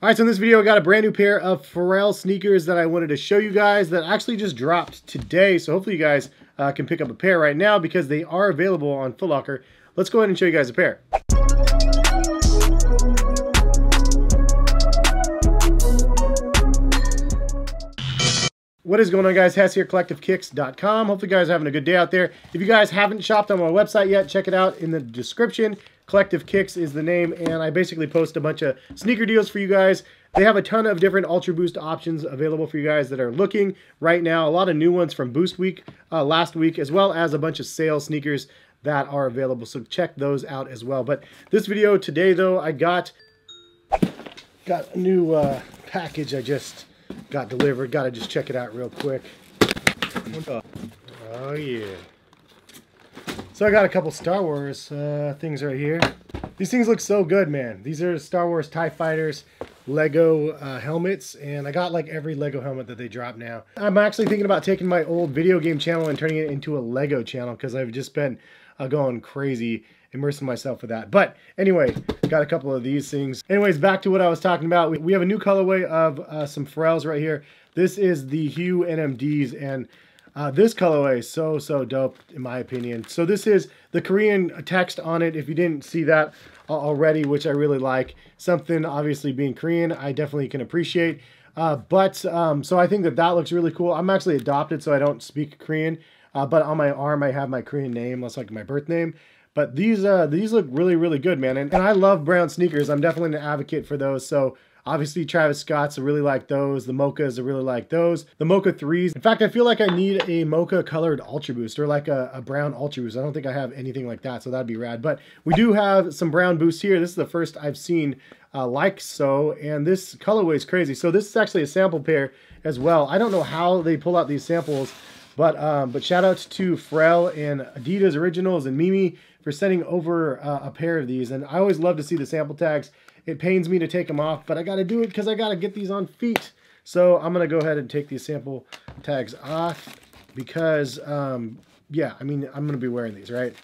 All right, so in this video, I got a brand new pair of Pharrell sneakers that I wanted to show you guys that actually just dropped today. So hopefully you guys can pick up a pair right now because they are available on Foot Locker. Let's go ahead and show you guys a pair. What is going on, guys? Hess here, collectivekicks.com. Hopefully you guys are having a good day out there. If you guys haven't shopped on my website yet, check it out in the description. Collective Kicks is the name, and I basically post a bunch of sneaker deals for you guys. They have a ton of different Ultra Boost options available for you guys that are looking right now. A lot of new ones from Boost Week last week, as well as a bunch of sale sneakers that are available. So check those out as well. But this video today, though, I got a new package I just got delivered. Gotta just check it out real quick. Oh yeah. So I got a couple Star Wars things right here. These things look so good, man. These are Star Wars TIE Fighters Lego helmets, and I got like every Lego helmet that they drop now. I'm actually thinking about taking my old video game channel and turning it into a Lego channel because I've just been going crazy immersing myself with that. But anyway, got a couple of these things. Anyways, back to what I was talking about. We have a new colorway of some Pharrells right here. This is the Hu NMDs, and this colorway is so dope in my opinion. So this is the Korean text on it, if you didn't see that already, which I really like. Something obviously being Korean, I definitely can appreciate. So I think that looks really cool. I'm actually adopted, so I don't speak Korean. But on my arm, I have my Korean name. That's like my birth name. But these look really good, man. And I love brown sneakers. I'm definitely an advocate for those. So obviously Travis Scott's, I really like those. The Mochas, I really like those. The Mocha 3s. In fact, I feel like I need a Mocha colored Ultra Boost or like a brown Ultra Boost. I don't think I have anything like that, so that'd be rad. But we do have some brown boosts here. This is the first I've seen like so, and this colorway is crazy. So this is actually a sample pair as well. I don't know how they pull out these samples, but shout outs to Pharrell and adidas Originals and Mimi for sending over a pair of these. And I always love to see the sample tags. It pains me to take them off, but I got to do it because I got to get these on feet. So I'm going to go ahead and take these sample tags off because, yeah, I mean, I'm going to be wearing these, right?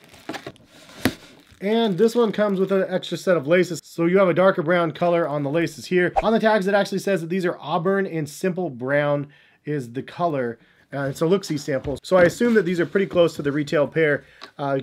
And this one comes with an extra set of laces. So you have a darker brown color on the laces here. On the tags, it actually says that these are Auburn and simple brown is the color. It's a look-see sample. So I assume that these are pretty close to the retail pair.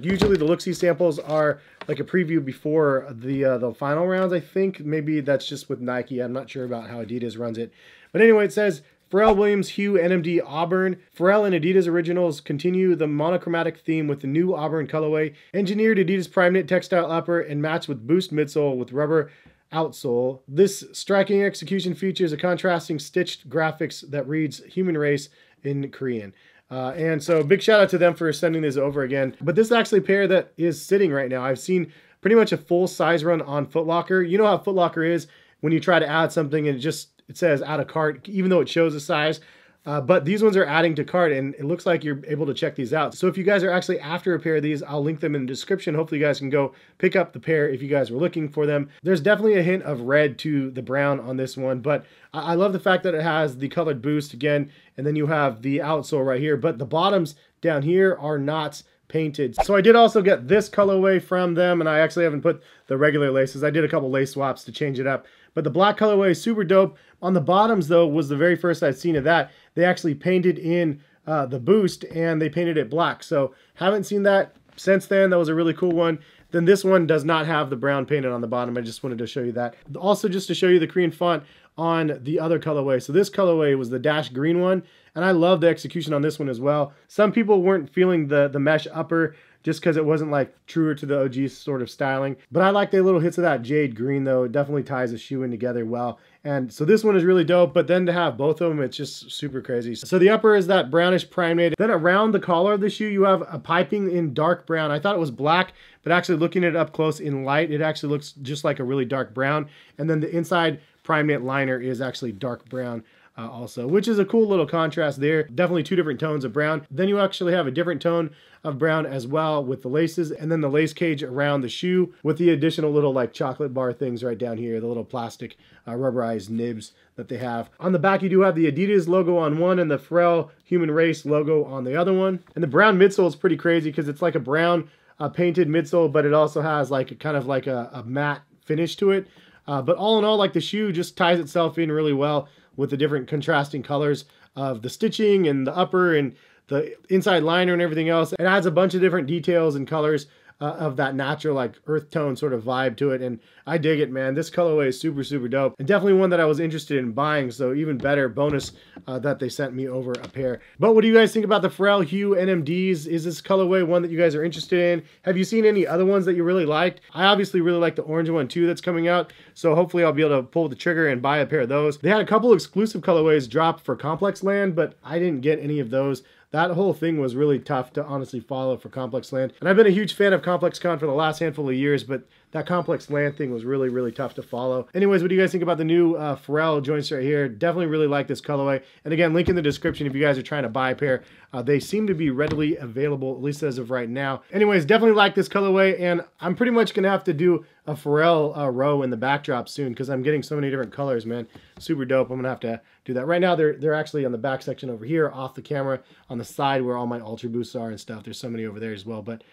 Usually the look-see samples are like a preview before the final rounds, I think. Maybe that's just with Nike. I'm not sure about how Adidas runs it. But anyway, it says, Pharrell Williams Hu NMD Auburn. Pharrell and Adidas Originals continue the monochromatic theme with the new Auburn colorway. Engineered Adidas Prime Knit textile upper and matched with Boost midsole with rubber outsole. This striking execution features a contrasting stitched graphics that reads human race in Korean. And so big shout out to them for sending this over again. But this is actually a pair that is sitting right now. I've seen pretty much a full size run on Foot Locker. You know how Foot Locker is when you try to add something and it says add a cart, even though it shows a size. But these ones are adding to cart, and it looks like you're able to check these out. So if you guys are actually after a pair of these, I'll link them in the description. Hopefully you guys can go pick up the pair if you guys were looking for them. There's definitely a hint of red to the brown on this one, but I love the fact that it has the colored boost again, and then you have the outsole right here, but the bottoms down here are not painted. So I did also get this colorway from them, and I actually haven't put the regular laces. I did a couple lace swaps to change it up. But the black colorway is super dope. On the bottoms, though, was the very first I'd seen of that. They actually painted in the boost, and they painted it black. So haven't seen that since then. That was a really cool one. Then this one does not have the brown painted on the bottom. I just wanted to show you that. Also, just to show you the Korean font on the other colorway. So this colorway was the dash green one, and I love the execution on this one as well. Some people weren't feeling the mesh upper just because it wasn't like truer to the OG sort of styling. But I like the little hits of that jade green though. It definitely ties the shoe in together well. And so this one is really dope, but then to have both of them, it's just super crazy. So the upper is that brownish prime knit. Then around the collar of the shoe, you have a piping in dark brown. I thought it was black, but actually looking at it up close in light, it actually looks just like a really dark brown. And then the inside prime knit liner is actually dark brown also, which is a cool little contrast there. Definitely two different tones of brown. Then you actually have a different tone of brown as well with the laces, and then the lace cage around the shoe with the additional little like chocolate bar things right down here, the little plastic rubberized nibs that they have. On the back, you do have the Adidas logo on one and the Pharrell Human Race logo on the other one. And the brown midsole is pretty crazy because it's like a brown painted midsole, but it also has like a kind of like a matte finish to it. But all in all, like, the shoe just ties itself in really well with the different contrasting colors of the stitching and the upper and the inside liner and everything else. It adds a bunch of different details and colors of that natural, like, earth tone sort of vibe to it, and I dig it, man. This colorway is super, super dope, and definitely one that I was interested in buying, so even better bonus that they sent me over a pair. But what do you guys think about the Pharrell Hu NMDs? Is this colorway one that you guys are interested in? Have you seen any other ones that you really liked? I obviously really like the orange one too that's coming out, so hopefully I'll be able to pull the trigger and buy a pair of those. They had a couple exclusive colorways drop for Complex Land, but I didn't get any of those. That whole thing was really tough to honestly follow for Complex Land. And I've been a huge fan of Complex Con for the last handful of years, but that Complex Land thing was really, really tough to follow. Anyways, what do you guys think about the new Pharrell joints right here? Definitely really like this colorway. And again, link in the description if you guys are trying to buy a pair. They seem to be readily available, at least as of right now. Anyways, definitely like this colorway, and I'm pretty much gonna have to do a Pharrell row in the backdrop soon because I'm getting so many different colors, man. Super dope. I'm gonna have to do that. Right now, they're actually on the back section over here, off the camera, on the side where all my Ultra Boosts are and stuff. There's so many over there as well, but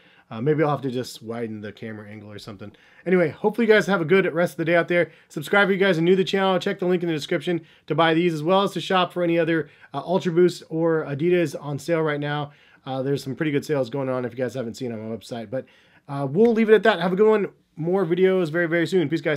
maybe I'll have to just widen the camera angle or something. Anyway, hopefully you guys have a good rest of the day out there. Subscribe if you guys are new to the channel. Check the link in the description to buy these, as well as to shop for any other Ultra Boost or Adidas on sale right now. There's some pretty good sales going on if you guys haven't seen on my website. But we'll leave it at that. Have a good one. More videos very, very soon. Peace, guys.